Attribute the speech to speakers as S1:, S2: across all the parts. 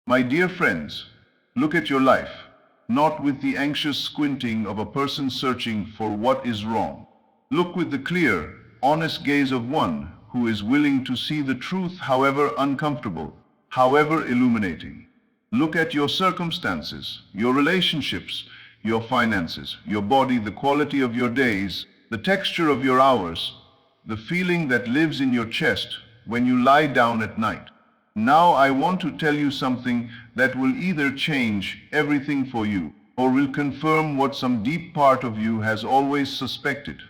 S1: My dear friends, look at your life, not with the anxious squinting of a person searching for what is wrong. Look with the clear, honest gaze of one who is willing to see the truth, however uncomfortable, however illuminating. Look at your circumstances, your relationships, your finances, your body, the quality of your days, the texture of your hours, the feeling that lives in your chest when you lie down at night. Now I want to tell you something that will either change everything for you or will confirm what some deep part of you has always suspected.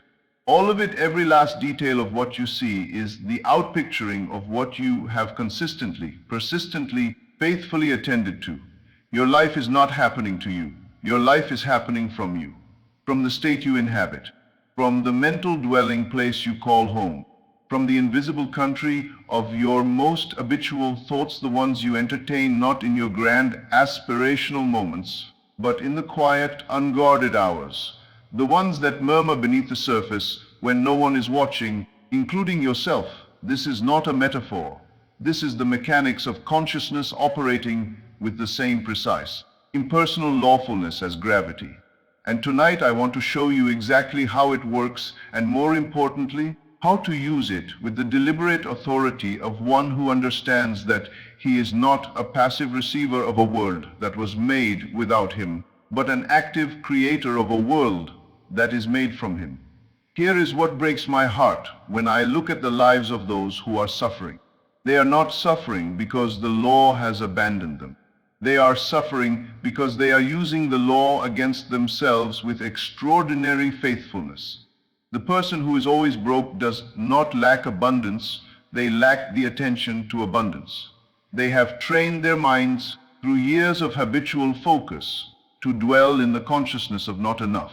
S1: All of it, every last detail of what you see is the outpicturing of what you have consistently, persistently, faithfully attended to. Your life is not happening to you. Your life is happening from you, from the state you inhabit, from the mental dwelling place you call home, from the invisible country of your most habitual thoughts, the ones you entertain not in your grand aspirational moments, but in the quiet, unguarded hours, the ones that murmur beneath the surface when no one is watching, including yourself. This is not a metaphor. This is the mechanics of consciousness operating with the same precise, impersonal lawfulness as gravity. And tonight I want to show you exactly how it works, and more importantly, how to use it with the deliberate authority of one who understands that he is not a passive receiver of a world that was made without him, but an active creator of a world that is made from him. Here is what breaks my heart when I look at the lives of those who are suffering. They are not suffering because the law has abandoned them. They are suffering because they are using the law against themselves with extraordinary faithfulness. The person who is always broke does not lack abundance, they lack the attention to abundance. They have trained their minds through years of habitual focus to dwell in the consciousness of not enough,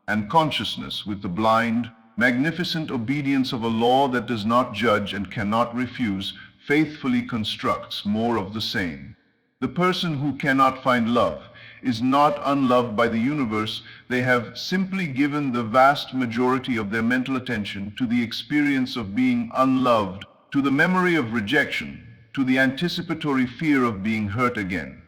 S1: and consciousness with the blind, magnificent obedience of a law that does not judge and cannot refuse, faithfully constructs more of the same. The person who cannot find love is not unloved by the universe. They have simply given the vast majority of their mental attention to the experience of being unloved, to the memory of rejection, to the anticipatory fear of being hurt again.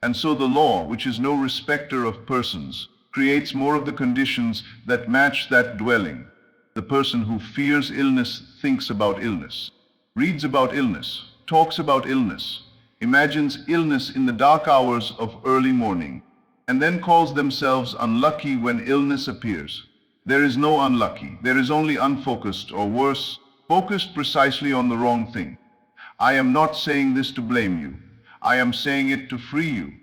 S1: And so the law, which is no respecter of persons, creates more of the conditions that match that dwelling. The person who fears illness thinks about illness, reads about illness, talks about illness, imagines illness in the dark hours of early morning, and then calls themselves unlucky when illness appears. There is no unlucky, there is only unfocused, or worse, focused precisely on the wrong thing. I am not saying this to blame you. I am saying it to free you,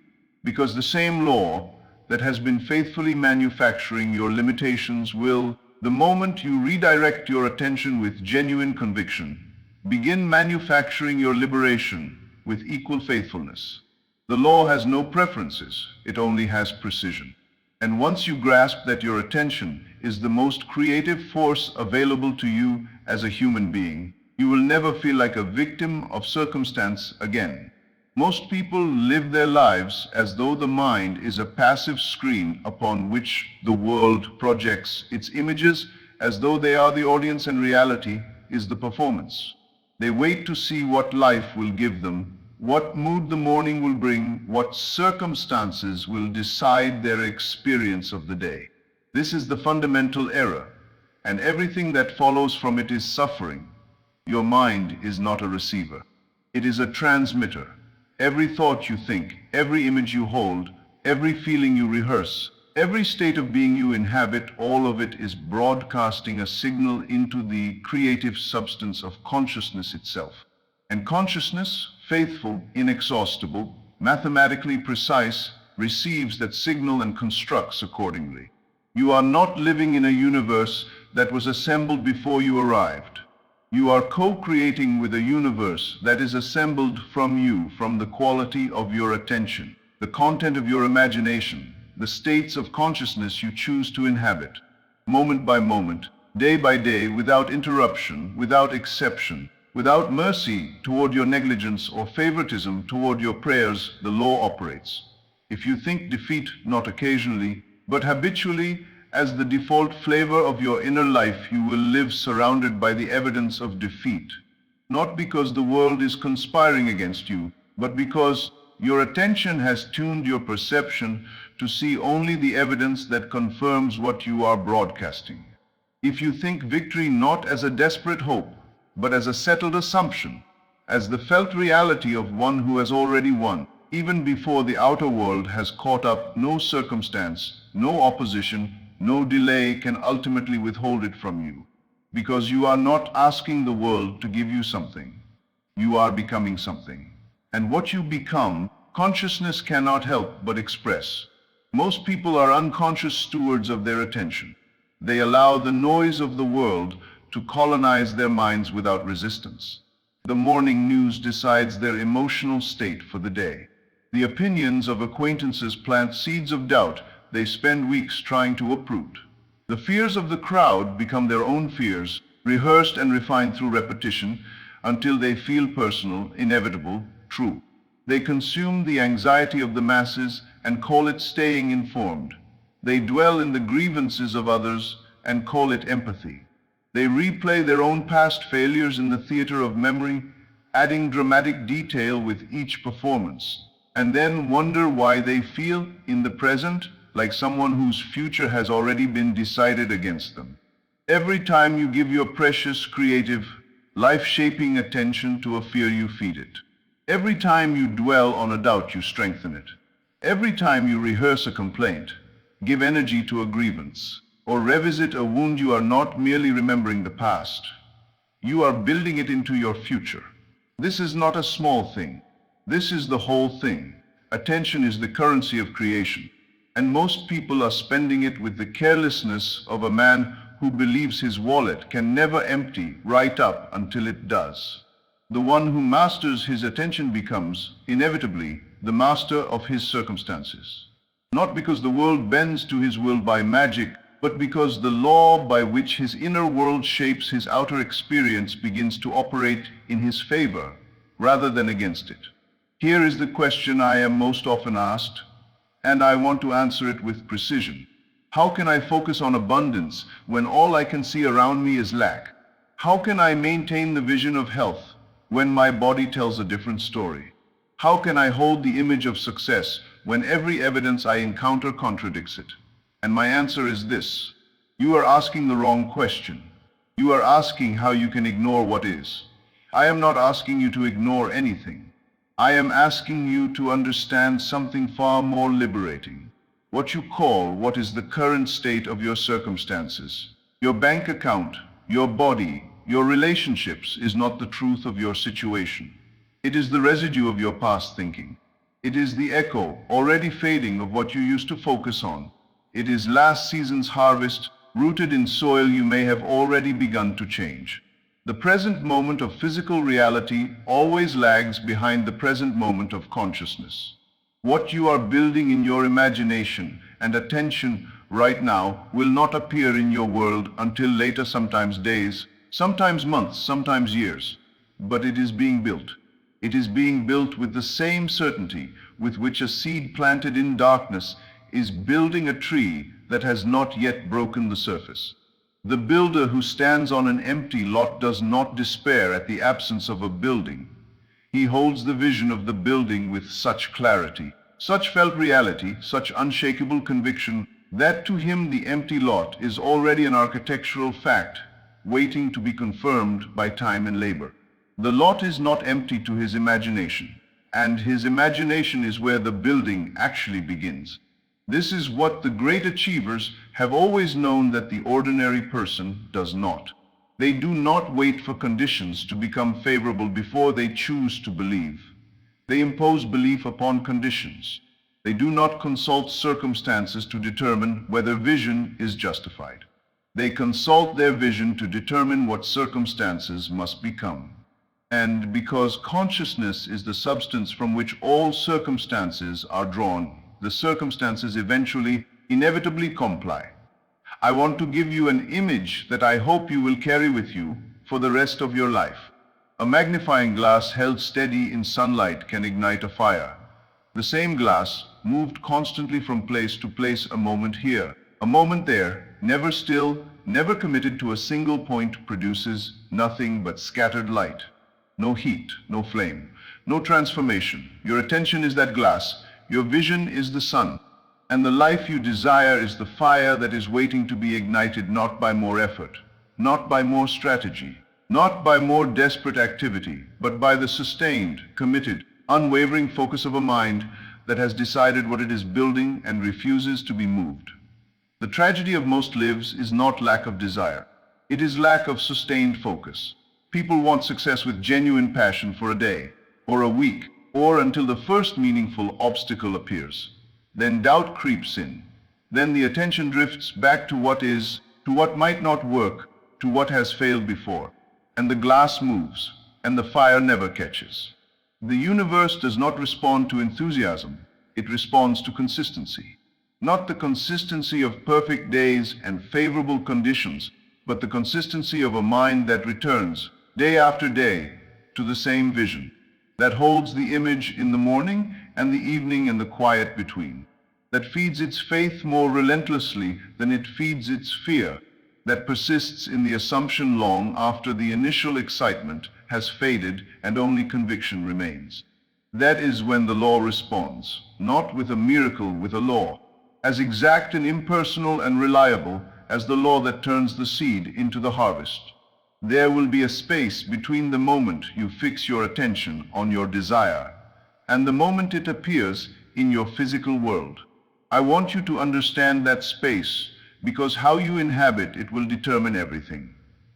S1: because the same law that has been faithfully manufacturing your limitations will, the moment you redirect your attention with genuine conviction, begin manufacturing your liberation with equal faithfulness. The law has no preferences, it only has precision. And once you grasp that your attention is the most creative force available to you as a human being, you will never feel like a victim of circumstance again. Most people live their lives as though the mind is a passive screen upon which the world projects its images, as though they are the audience and reality is the performance. They wait to see what life will give them, what mood the morning will bring, what circumstances will decide their experience of the day. This is the fundamental error, and everything that follows from it is suffering. Your mind is not a receiver. It is a transmitter. Every thought you think, every image you hold, every feeling you rehearse, every state of being you inhabit, all of it is broadcasting a signal into the creative substance of consciousness itself. And consciousness, faithful, inexhaustible, mathematically precise, receives that signal and constructs accordingly. You are not living in a universe that was assembled before you arrived. You are co-creating with a universe that is assembled from you, from the quality of your attention, the content of your imagination, the states of consciousness you choose to inhabit. Moment by moment, day by day, without interruption, without exception, without mercy toward your negligence or favoritism toward your prayers, the law operates. If you think defeat not occasionally, but habitually, as the default flavor of your inner life, you will live surrounded by the evidence of defeat. Not because the world is conspiring against you, but because your attention has tuned your perception to see only the evidence that confirms what you are broadcasting. If you think victory not as a desperate hope, but as a settled assumption, as the felt reality of one who has already won, even before the outer world has caught up, no circumstance, no opposition, no delay can ultimately withhold it from you. Because you are not asking the world to give you something. You are becoming something. And what you become, consciousness cannot help but express. Most people are unconscious stewards of their attention. They allow the noise of the world to colonize their minds without resistance. The morning news decides their emotional state for the day. The opinions of acquaintances plant seeds of doubt they spend weeks trying to uproot. The fears of the crowd become their own fears, rehearsed and refined through repetition until they feel personal, inevitable, true. They consume the anxiety of the masses and call it staying informed. They dwell in the grievances of others and call it empathy. They replay their own past failures in the theater of memory, adding dramatic detail with each performance, and then wonder why they feel, in the present, like someone whose future has already been decided against them. Every time you give your precious, creative, life-shaping attention to a fear, you feed it. Every time you dwell on a doubt, you strengthen it. Every time you rehearse a complaint, give energy to a grievance, or revisit a wound, you are not merely remembering the past. You are building it into your future. This is not a small thing. This is the whole thing. Attention is the currency of creation. And most people are spending it with the carelessness of a man who believes his wallet can never empty right up until it does. The one who masters his attention becomes, inevitably, the master of his circumstances. Not because the world bends to his will by magic, but because the law by which his inner world shapes his outer experience begins to operate in his favor, rather than against it. Here is the question I am most often asked, and I want to answer it with precision. How can I focus on abundance when all I can see around me is lack? How can I maintain the vision of health when my body tells a different story? How can I hold the image of success when every evidence I encounter contradicts it? And my answer is this: you are asking the wrong question. You are asking how you can ignore what is. I am not asking you to ignore anything. I am asking you to understand something far more liberating. What you call what is the current state of your circumstances, your bank account, your body, your relationships, is not the truth of your situation. It is the residue of your past thinking. It is the echo, already fading, of what you used to focus on. It is last season's harvest, rooted in soil you may have already begun to change. The present moment of physical reality always lags behind the present moment of consciousness. What you are building in your imagination and attention right now will not appear in your world until later, sometimes days, sometimes months, sometimes years. But it is being built. It is being built with the same certainty with which a seed planted in darkness is building a tree that has not yet broken the surface. The builder who stands on an empty lot does not despair at the absence of a building. He holds the vision of the building with such clarity, such felt reality, such unshakable conviction, that to him the empty lot is already an architectural fact, waiting to be confirmed by time and labor. The lot is not empty to his imagination, and his imagination is where the building actually begins. This is what the great achievers have always known that the ordinary person does not. They do not wait for conditions to become favorable before they choose to believe. They impose belief upon conditions. They do not consult circumstances to determine whether vision is justified. They consult their vision to determine what circumstances must become. And because consciousness is the substance from which all circumstances are drawn, the circumstances eventually, inevitably comply. I want to give you an image that I hope you will carry with you for the rest of your life. A magnifying glass held steady in sunlight can ignite a fire. The same glass, moved constantly from place to place, a moment here, a moment there, never still, never committed to a single point, produces nothing but scattered light. No heat, no flame, no transformation. Your attention is that glass, your vision is the sun, and the life you desire is the fire that is waiting to be ignited not by more effort, not by more strategy, not by more desperate activity, but by the sustained, committed, unwavering focus of a mind that has decided what it is building and refuses to be moved. The tragedy of most lives is not lack of desire. It is lack of sustained focus. People want success with genuine passion for a day, or a week, or until the first meaningful obstacle appears. Then doubt creeps in. Then the attention drifts back to what is, to what might not work, to what has failed before. And the glass moves, and the fire never catches. The universe does not respond to enthusiasm. It responds to consistency. Not the consistency of perfect days and favorable conditions, but the consistency of a mind that returns, day after day, to the same vision, that holds the image in the morning and the evening and the quiet between, that feeds its faith more relentlessly than it feeds its fear, that persists in the assumption long after the initial excitement has faded and only conviction remains. That is when the law responds, not with a miracle, with a law, as exact and impersonal and reliable as the law that turns the seed into the harvest. There will be a space between the moment you fix your attention on your desire and the moment it appears in your physical world. I want you to understand that space, because how you inhabit it will determine everything.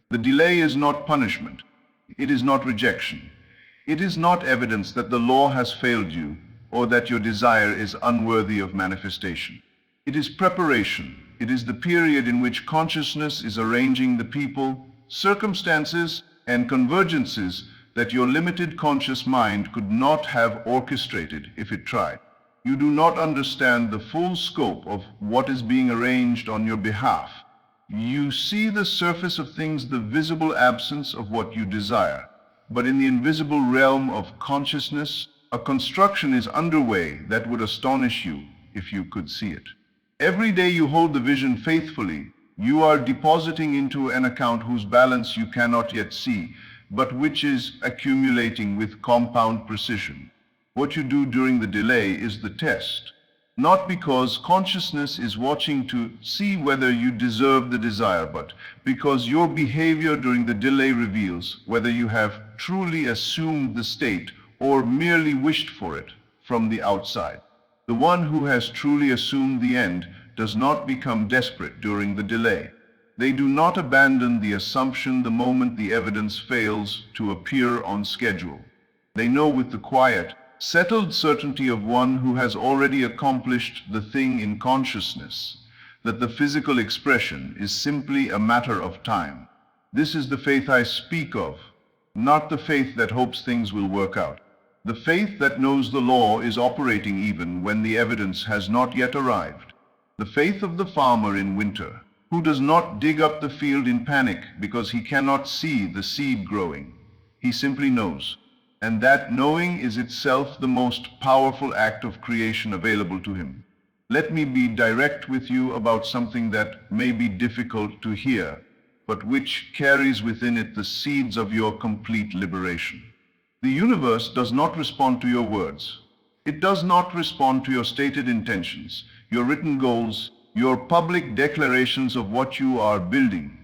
S1: The delay is not punishment. It is not rejection. It is not evidence that the law has failed you or that your desire is unworthy of manifestation. It is preparation. It is the period in which consciousness is arranging the people, circumstances, and convergences that your limited conscious mind could not have orchestrated if it tried. You do not understand the full scope of what is being arranged on your behalf. You see the surface of things, the visible absence of what you desire. But in the invisible realm of consciousness, a construction is underway that would astonish you if you could see it. Every day you hold the vision faithfully, you are depositing into an account whose balance you cannot yet see, but which is accumulating with compound precision. What you do during the delay is the test, not because consciousness is watching to see whether you deserve the desire, but because your behavior during the delay reveals whether you have truly assumed the state or merely wished for it from the outside. The one who has truly assumed the end does not become desperate during the delay. They do not abandon the assumption the moment the evidence fails to appear on schedule. They know with the quiet, settled certainty of one who has already accomplished the thing in consciousness, that the physical expression is simply a matter of time. This is the faith I speak of, not the faith that hopes things will work out. The faith that knows the law is operating even when the evidence has not yet arrived. The faith of the farmer in winter, who does not dig up the field in panic because he cannot see the seed growing. He simply knows. And that knowing is itself the most powerful act of creation available to him. Let me be direct with you about something that may be difficult to hear, but which carries within it the seeds of your complete liberation. The universe does not respond to your words. It does not respond to your stated intentions, your written goals, your public declarations of what you are building.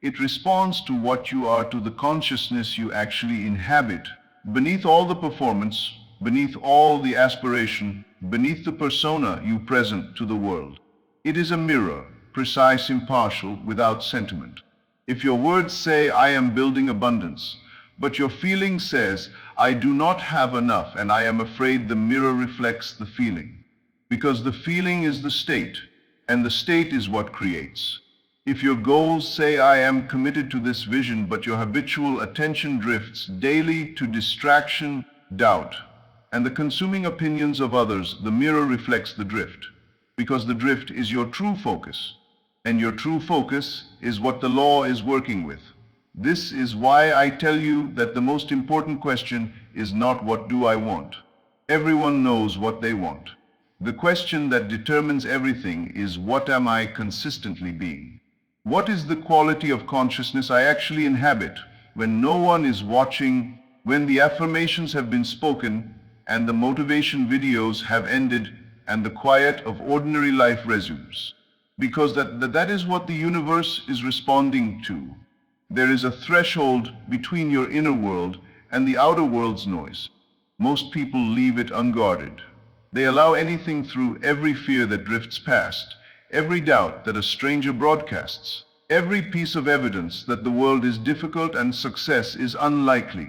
S1: It responds to what you are, to the consciousness you actually inhabit. Beneath all the performance, beneath all the aspiration, beneath the persona you present to the world. It is a mirror, precise, impartial, without sentiment. If your words say, I am building abundance, but your feeling says, I do not have enough, and I am afraid, the mirror reflects the feeling. Because the feeling is the state, and the state is what creates. If your goals say, I am committed to this vision, but your habitual attention drifts daily to distraction, doubt, and the consuming opinions of others, the mirror reflects the drift. Because the drift is your true focus, and your true focus is what the law is working with. This is why I tell you that the most important question is not what do I want. Everyone knows what they want. The question that determines everything is what am I consistently being? What is the quality of consciousness I actually inhabit when no one is watching, when the affirmations have been spoken and the motivation videos have ended and the quiet of ordinary life resumes. Because that is what the universe is responding to. There is a threshold between your inner world and the outer world's noise. Most people leave it unguarded. They allow anything through, every fear that drifts past, every doubt that a stranger broadcasts, every piece of evidence that the world is difficult and success is unlikely.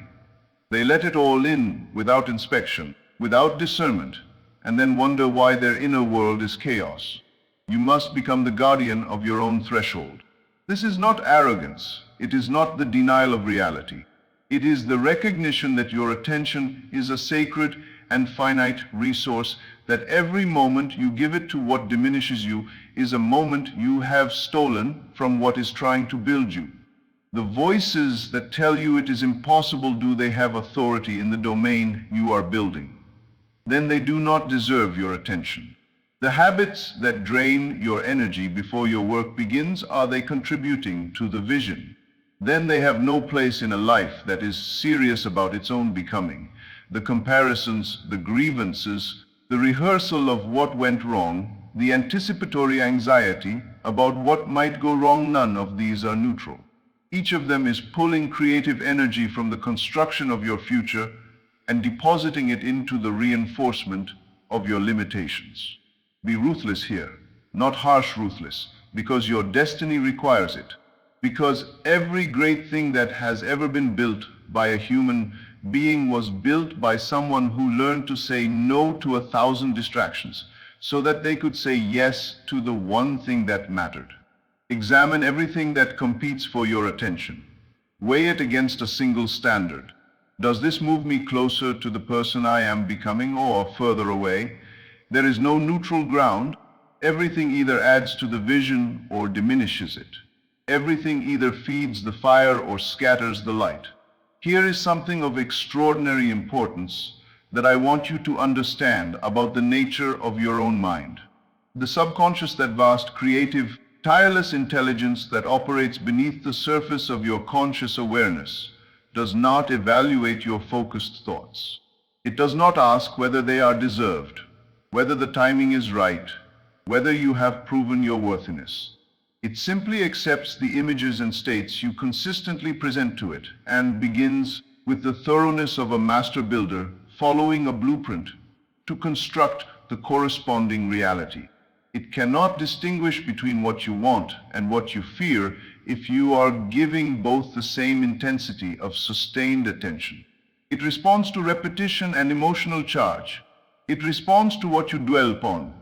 S1: They let it all in without inspection, without discernment, and then wonder why their inner world is chaos. You must become the guardian of your own threshold. This is not arrogance. It is not the denial of reality. It is the recognition that your attention is a sacred and finite resource, that every moment you give it to what diminishes you is a moment you have stolen from what is trying to build you. The voices that tell you it is impossible, do they have authority in the domain you are building? Then they do not deserve your attention. The habits that drain your energy before your work begins, are they contributing to the vision? Then they have no place in a life that is serious about its own becoming. The comparisons, the grievances, the rehearsal of what went wrong, the anticipatory anxiety about what might go wrong, none of these are neutral. Each of them is pulling creative energy from the construction of your future and depositing it into the reinforcement of your limitations. Be ruthless here, not harsh ruthless, because your destiny requires it. Because every great thing that has ever been built by a human being was built by someone who learned to say no to 1,000 distractions, so that they could say yes to the one thing that mattered. Examine everything that competes for your attention. Weigh it against a single standard. Does this move me closer to the person I am becoming, or further away? There is no neutral ground. Everything either adds to the vision or diminishes it. Everything either feeds the fire or scatters the light. Here is something of extraordinary importance that I want you to understand about the nature of your own mind. The subconscious, that vast, creative, tireless intelligence that operates beneath the surface of your conscious awareness, does not evaluate your focused thoughts. It does not ask whether they are deserved, whether the timing is right, whether you have proven your worthiness. It simply accepts the images and states you consistently present to it, and begins, with the thoroughness of a master builder following a blueprint, to construct the corresponding reality. It cannot distinguish between what you want and what you fear if you are giving both the same intensity of sustained attention. It responds to repetition and emotional charge. It responds to what you dwell upon,